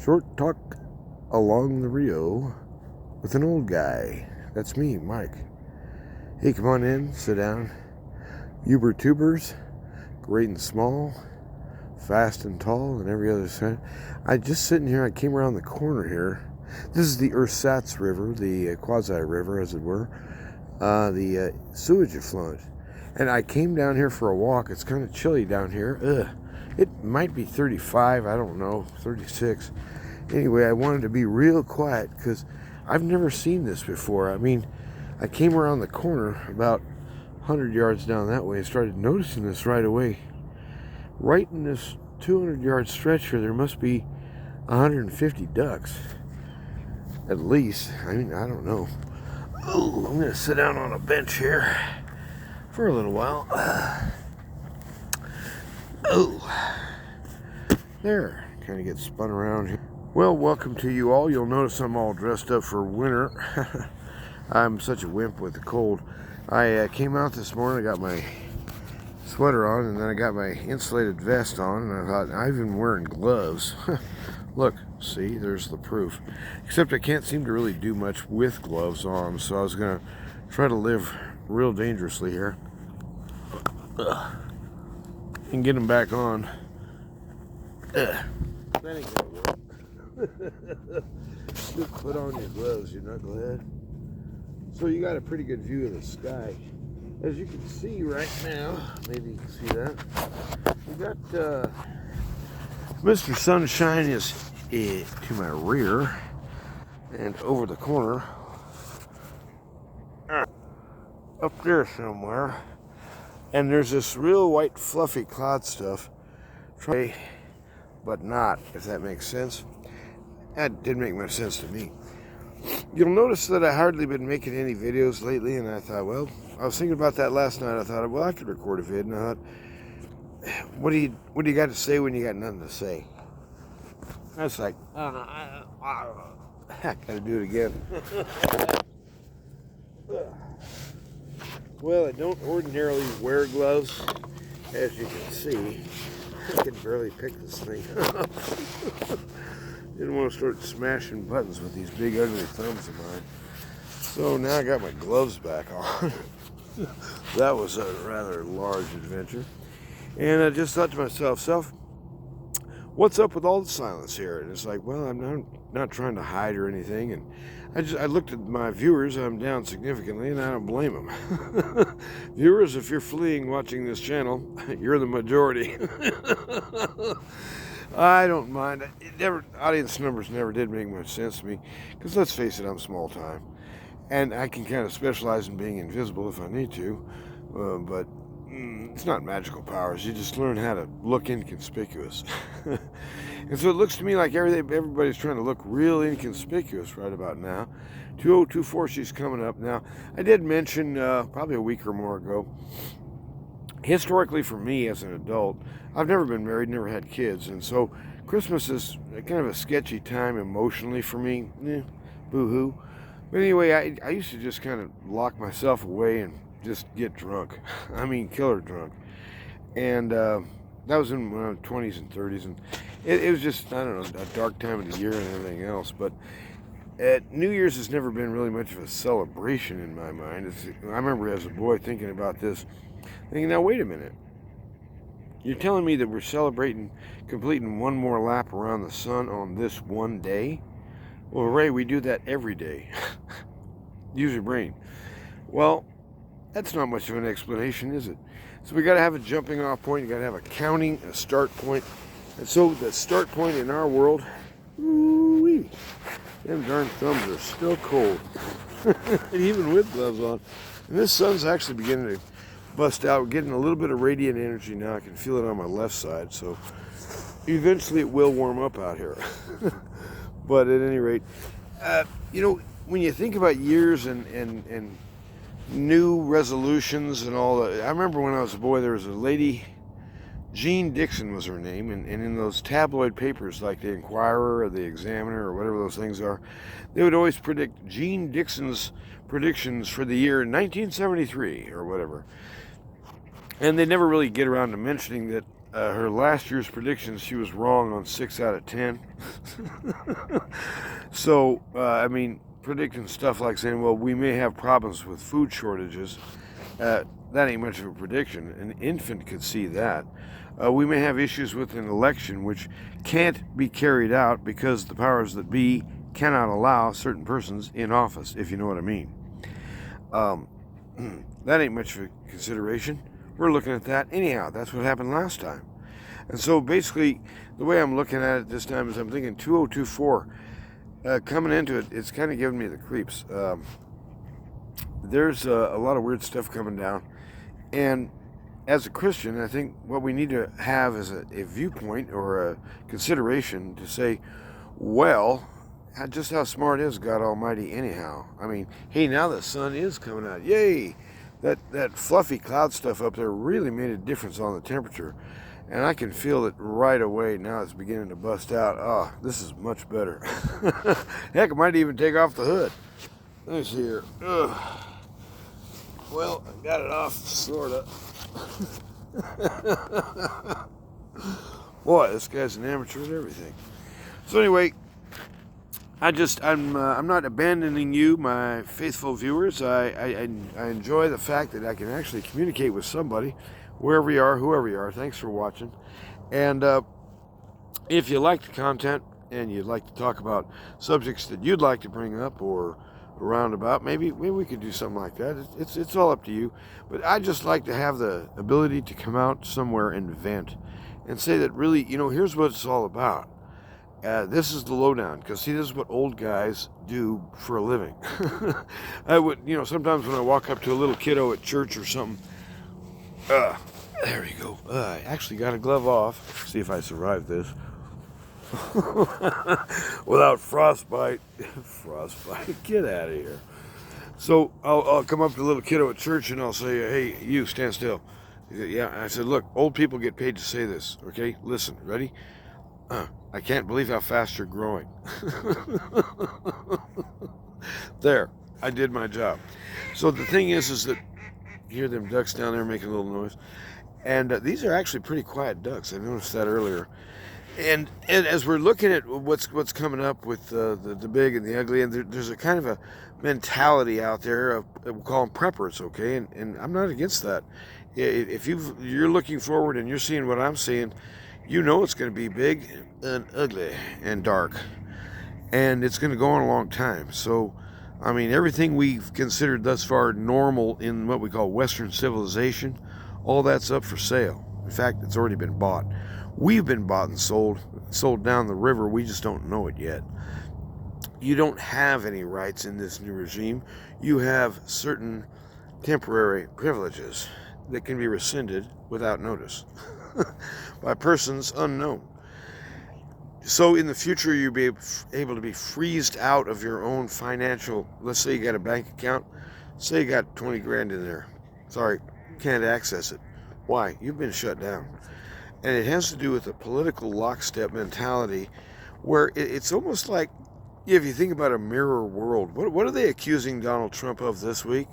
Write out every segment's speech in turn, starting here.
Short talk along the Rio with an old guy. That's me, Mike. Hey, come on in, sit down. Uber tubers, great and small, fast and tall, and every other side. I just sitting here, I came around the corner here. This is the Ersatz River, the quasi-river, as it were. The sewage effluent. And I came down here for a walk. It's kind of chilly down here. It might be 35, I don't know, 36. Anyway, I wanted to be real quiet because I've never seen this before. I mean, I came around the corner about 100 yards down that way and started noticing this right away. Right in this 200-yard stretch here, there must be 150 ducks. At least. I mean, I don't know. Oh, I'm going to sit down on a bench here for a little while. There. Kind of get spun around here. Well, welcome to you all. You'll notice I'm all dressed up for winter. I'm such a wimp with the cold. I came out this morning, I got my sweater on, and then I got my insulated vest on, and I thought, I've been wearing gloves. Look, see, there's the proof. Except I can't seem to really do much with gloves on, so I was going to try to live real dangerously here. And get them back on. That ain't gonna work. Just put on your gloves, you knucklehead. So you got a pretty good view of the sky. As you can see right now, maybe you can see that. You got Mr. Sunshine is to my rear and over the corner. Up there somewhere. And there's this real white fluffy cloud stuff. But not, if that makes sense. That didn't make much sense to me. You'll notice that I hardly been making any videos lately, and I thought, well, I was thinking about that last night. I thought, well, I could record a vid, and I thought, what do you got to say when you got nothing to say? I was like, I gotta do it again. Well, I don't ordinarily wear gloves, as you can see. I can barely pick this thing up. Didn't want to start smashing buttons with these big ugly thumbs of mine. So now I got my gloves back on. That was a rather large adventure. And I just thought to myself, what's up with all the silence here? And it's like, well, I'm not trying to hide or anything. And I looked at my viewers. I'm down significantly, and I don't blame them. Viewers, if you're fleeing watching this channel, you're the majority. I don't mind. Audience numbers never did make much sense to me, because let's face it, I'm small time. And I can kind of specialize in being invisible if I need to, but it's not magical powers. You just learn how to look inconspicuous. And so it looks to me like everybody's trying to look real inconspicuous right about now. 2024, she's coming up. Now, I did mention probably a week or more ago, historically for me as an adult, I've never been married, never had kids, and so Christmas is kind of a sketchy time emotionally for me. Boo-hoo. But anyway, I used to just kind of lock myself away and just get drunk. I mean, killer drunk. And that was in my 20s and 30s, and it was just, I don't know, a dark time of the year and everything else. But New Year's has never been really much of a celebration in my mind. I remember as a boy thinking about this, thinking, now wait a minute. You're telling me that we're celebrating completing one more lap around the sun on this one day? Well, Ray, we do that every day. Use your brain. Well, that's not much of an explanation, is it? So we got to have a jumping off point. You got to have a start point. And so the start point in our world, ooh-wee, them darn thumbs are still cold. Even with gloves on. And this sun's actually beginning to bust out. We're getting a little bit of radiant energy now. I can feel it on my left side. So eventually it will warm up out here. But at any rate, when you think about years and new resolutions and all that, I remember when I was a boy, there was a lady, Jean Dixon was her name, and in those tabloid papers like the Inquirer or the Examiner or whatever those things are, they would always predict Jean Dixon's predictions for the year 1973 or whatever. And they never really get around to mentioning that her last year's predictions, she was wrong on 6 out of 10. So, I mean, predicting stuff like saying, well, we may have problems with food shortages, that ain't much of a prediction. An infant could see that. We may have issues with an election which can't be carried out because the powers that be cannot allow certain persons in office, if you know what I mean. That ain't much of a consideration. We're looking at that anyhow. That's what happened last time. And so basically, the way I'm looking at it this time is I'm thinking 2024. Coming into it, it's kind of giving me the creeps. There's a lot of weird stuff coming down. And as a Christian, I think what we need to have is a viewpoint or a consideration to say, well, just how smart is God Almighty anyhow? I mean, hey, now the sun is coming out. Yay! That fluffy cloud stuff up there really made a difference on the temperature. And I can feel it right away. Now it's beginning to bust out. Oh, this is much better. Heck, I might even take off the hood. Let me see here. Ugh. Well, I got it off, sort of. Boy, this guy's an amateur at everything. So anyway, I'm not abandoning you, my faithful viewers. I enjoy the fact that I can actually communicate with somebody, wherever you are, whoever you are. Thanks for watching. And if you like the content and you'd like to talk about subjects that you'd like to bring up or around about, maybe we could do something like that. It's all up to you. But I just like to have the ability to come out somewhere and vent and say that really, here's what it's all about. This is the lowdown, because see, this is what old guys do for a living. I would, sometimes when I walk up to a little kiddo at church or something, there you go. I actually got a glove off. See if I survive this. Without frostbite. Frostbite, get out of here. So I'll come up to a little kiddo at church and I'll say, hey, you, stand still. Yeah, I said, look, old people get paid to say this, okay? Listen, ready? I can't believe how fast you're growing. There, I did my job. So the thing is that you hear them ducks down there making a little noise. And these are actually pretty quiet ducks. I noticed that earlier. And as we're looking at what's coming up with the big and the ugly, and there's a kind of a mentality out there of, we'll call them preppers, okay? And I'm not against that. If you're looking forward and you're seeing what I'm seeing, it's going to be big and ugly and dark. And it's going to go on a long time. So, I mean, everything we've considered thus far normal in what we call Western civilization, all that's up for sale. In fact, it's already been bought. We've been bought and sold down the river. We just don't know it yet. You don't have any rights in this new regime. You have certain temporary privileges that can be rescinded without notice by persons unknown. So in the future, you'll be able to be freezed out of your own financial, let's say you got a bank account, say you got 20 grand in there. Sorry, can't access it. Why? You've been shut down. And it has to do with a political lockstep mentality where it's almost like, if you think about a mirror world, what are they accusing Donald Trump of this week?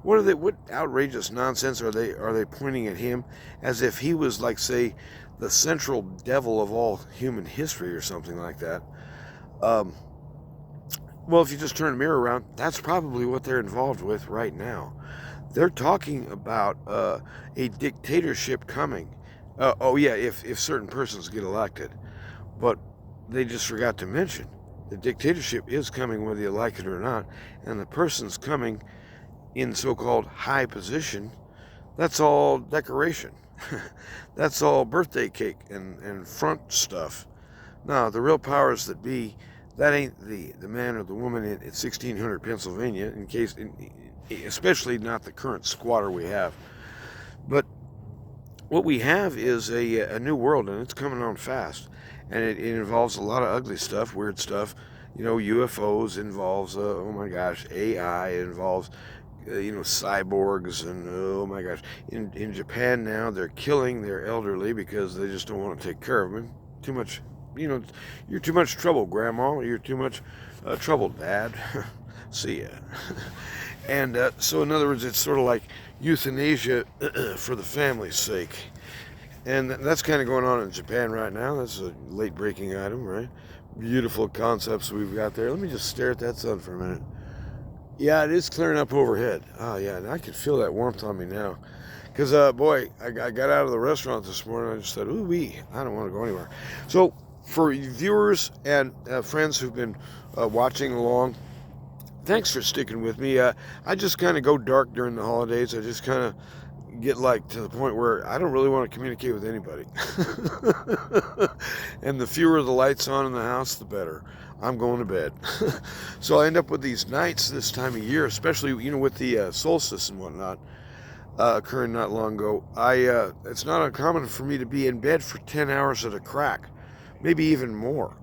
What outrageous nonsense are they pointing at him as if he was, like, say, the central devil of all human history or something like that? Well, if you just turn the mirror around, that's probably what they're involved with right now. They're talking about a dictatorship coming. If certain persons get elected. But they just forgot to mention the dictatorship is coming whether you like it or not, and the person's coming in so-called high position, that's all decoration. That's all birthday cake and front stuff. Now, the real powers that be, that ain't the man or the woman in 1600 Pennsylvania, especially not the current squatter we have. But what we have is a new world, and it's coming on fast. And it involves a lot of ugly stuff, weird stuff. UFOs involves, oh my gosh, AI. It involves, cyborgs, and oh my gosh. In Japan now, they're killing their elderly because they just don't want to take care of them. Too much, you're too much trouble, Grandma. You're too much trouble, Dad. See ya. And so in other words, it's sort of like euthanasia for the family's sake. And that's kind of going on in Japan right now. That's a late breaking item, right? Beautiful concepts we've got there. Let me just stare at that sun for a minute. Yeah, it is clearing up overhead. Oh, yeah, and I can feel that warmth on me now. Because, boy, I got out of the restaurant this morning. I just said, ooh wee, I don't want to go anywhere. So, for viewers and friends who've been watching along, thanks for sticking with me. I just kind of go dark during the holidays. I just kind of get like to the point where I don't really want to communicate with anybody. And the fewer the lights on in the house, the better. I'm going to bed. So I end up with these nights this time of year, especially, with the solstice and whatnot occurring not long ago. It's not uncommon for me to be in bed for 10 hours at a crack, maybe even more.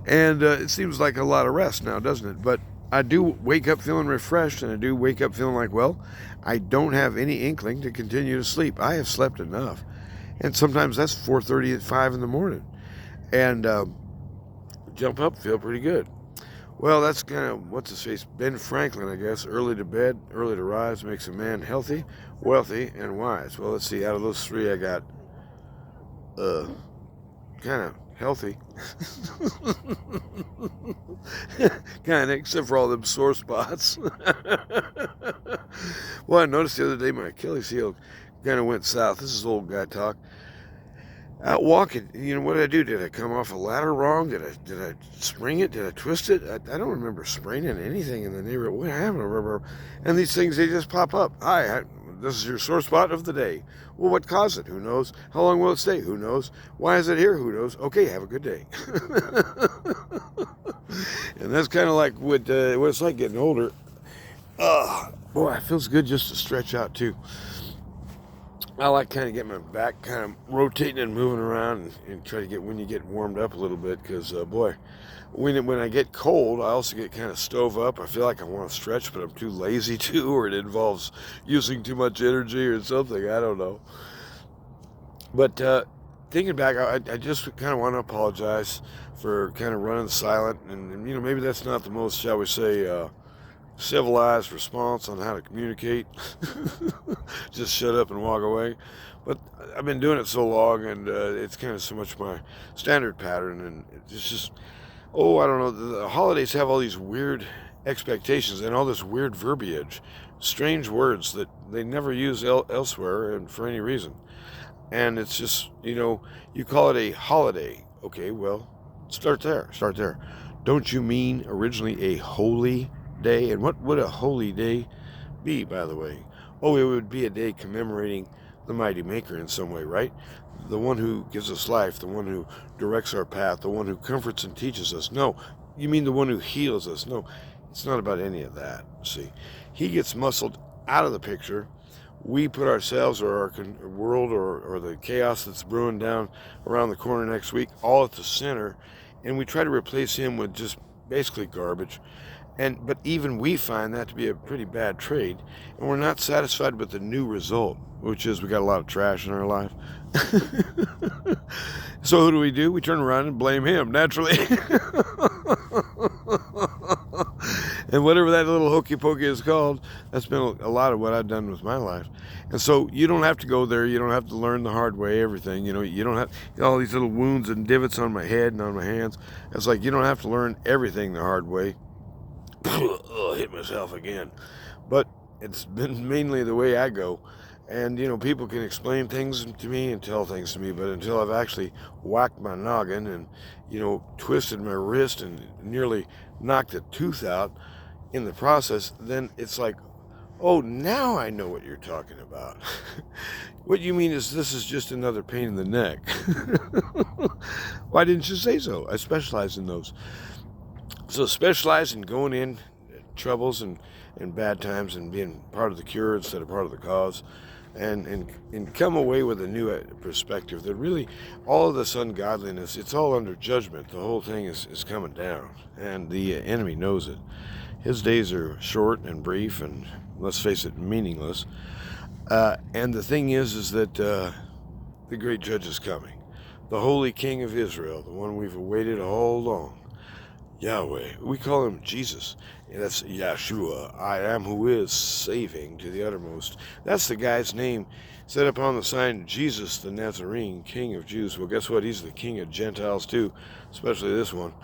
And it seems like a lot of rest now, doesn't it? But I do wake up feeling refreshed, and I do wake up feeling like, well, I don't have any inkling to continue to sleep. I have slept enough. And sometimes that's 4:30 at 5 in the morning. And jump up, feel pretty good. Well, that's kind of, what's his face, Ben Franklin, I guess. Early to bed, early to rise makes a man healthy, wealthy, and wise. Well, let's see, out of those three, I got kind of healthy. Kind of, except for all them sore spots. Well, I noticed the other day my Achilles heel kind of went south. This is old guy talk. Out walking, what did I do? Did I come off a ladder wrong? Did I spring it? Did I twist it? I don't remember spraining anything in the neighborhood. What happened? And these things, they just pop up. Hi, this is your sore spot of the day. Well, what caused it? Who knows? How long will it stay? Who knows? Why is it here? Who knows? Okay, have a good day. And that's kind of like what it's like getting older. Boy, it feels good just to stretch out too. I like kind of get my back kind of rotating and moving around and try to get when you get warmed up a little bit, because boy, when I get cold, I also get kind of stove up. I feel like I want to stretch, but I'm too lazy to, or it involves using too much energy or something. I don't know. But thinking back, I just kind of want to apologize for kind of running silent, and maybe that's not the most, shall we say, civilized response on how to communicate. Just shut up and walk away. But I've been doing it so long, and it's kind of so much my standard pattern, and it's just, I don't know, the holidays have all these weird expectations and all this weird verbiage, strange words that they never use elsewhere and for any reason. And it's just, you call it a holiday. Okay, well, start there. Don't you mean originally a holy day? And what would a holy day be, by the way? Oh, it would be a day commemorating the mighty maker in some way, right? The one who gives us life, the one who directs our path, the one who comforts and teaches us. No, you mean the one who heals us. No, it's not about any of that. See, he gets muscled out of the picture. We put ourselves or our world or the chaos that's brewing down around the corner next week all at the center, and we try to replace him with just basically garbage. But even we find that to be a pretty bad trade, and we're not satisfied with the new result, which is we got a lot of trash in our life. So who do? We turn around and blame him, naturally. And whatever that little hokey pokey is called, that's been a lot of what I've done with my life. And so you don't have to go there. You don't have to learn the hard way, everything. You don't have all these little wounds and divots on my head and on my hands. It's like you don't have to learn everything the hard way. Hit myself again. But it's been mainly the way I go. And, people can explain things to me and tell things to me, but until I've actually whacked my noggin and, twisted my wrist and nearly knocked a tooth out in the process, then it's like, oh, now I know what you're talking about. What you mean is this is just another pain in the neck. Why didn't you say so? I specialize in those. So specialize in going in troubles and bad times and being part of the cure instead of part of the cause, and come away with a new perspective that really all of this ungodliness, it's all under judgment. The whole thing is coming down, and the enemy knows it. His days are short and brief and, let's face it, meaningless. And the thing is that the great judge is coming. The Holy King of Israel, the one we've awaited all along. Yahweh. We call him Jesus. And that's Yeshua. I am who is, saving to the uttermost. That's the guy's name set up on the sign, Jesus the Nazarene, King of Jews. Well, guess what? He's the King of Gentiles too, especially this one.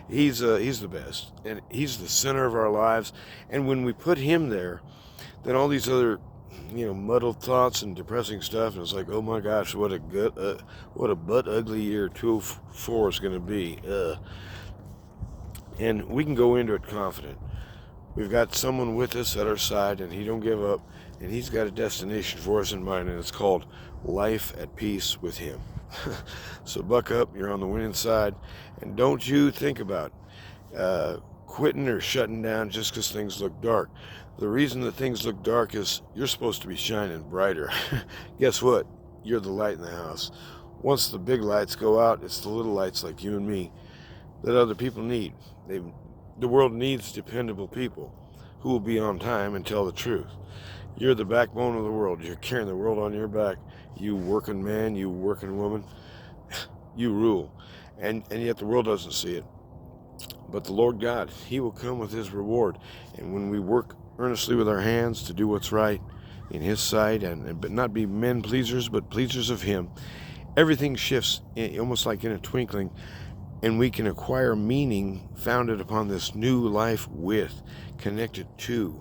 He's the best, and he's the center of our lives. And when we put him there, then all these other muddled thoughts and depressing stuff, and it's like, oh my gosh, what a butt ugly year 2004 is going to be. And we can go into it confident. We've got someone with us at our side, and he don't give up, and he's got a destination for us in mind, and it's called life at peace with him. So buck up, you're on the winning side, and don't you think about quitting or shutting down just because things look dark. The reason that things look dark is you're supposed to be shining brighter. Guess what? You're the light in the house. Once the big lights go out, it's the little lights like you and me that other people need. The world needs dependable people who will be on time and tell the truth. You're the backbone of the world. You're carrying the world on your back. You working man, you working woman, you rule. And yet the world doesn't see it. But the Lord God, he will come with his reward. And when we work earnestly with our hands to do what's right in his sight, but not be men pleasers, but pleasers of him, everything shifts almost like in a twinkling, and we can acquire meaning founded upon this new life with, connected to,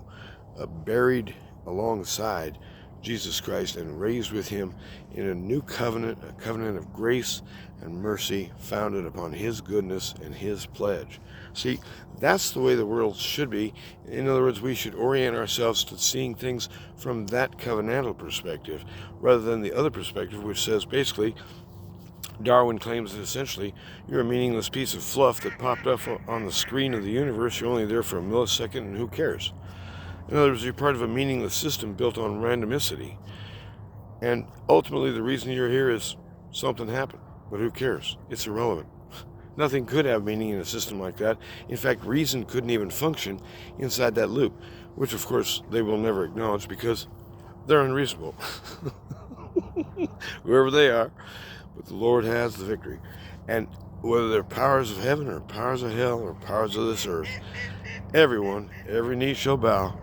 buried alongside Jesus Christ and raised with him in a new covenant, a covenant of grace and mercy founded upon his goodness and his pledge. See, that's the way the world should be. In other words, we should orient ourselves to seeing things from that covenantal perspective rather than the other perspective, which says basically, Darwin claims that essentially you're a meaningless piece of fluff that popped up on the screen of the universe. You're only there for a millisecond, and who cares? In other words, you're part of a meaningless system built on randomicity. And ultimately, the reason you're here is something happened. But who cares? It's irrelevant. Nothing could have meaning in a system like that. In fact, reason couldn't even function inside that loop, which, of course, they will never acknowledge because they're unreasonable. Whoever they are. But the Lord has the victory. And whether they're powers of heaven or powers of hell or powers of this earth, every knee shall bow,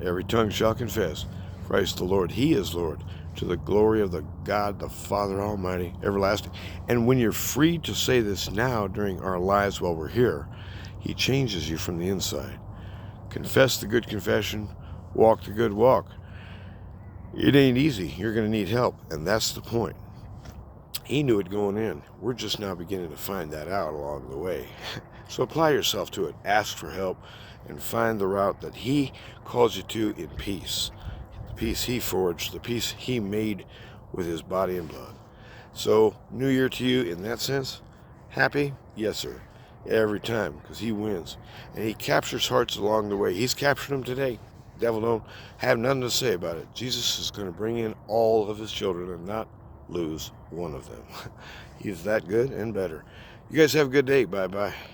every tongue shall confess, Christ the Lord, he is Lord, to the glory of the God, the Father Almighty, everlasting. And when you're free to say this now during our lives while we're here, he changes you from the inside. Confess the good confession, walk the good walk. It ain't easy. You're going to need help, and that's the point. He knew it going in. We're just now beginning to find that out along the way. So apply yourself to it. Ask for help and find the route that he calls you to in peace. The peace he forged, the peace he made with his body and blood. So, New Year to you in that sense. Happy? Yes, sir. Every time, because he wins. And he captures hearts along the way. He's captured them today. Devil don't have nothing to say about it. Jesus is going to bring in all of his children and not lose one of them. He's that good and better. You guys have a good day. Bye-bye.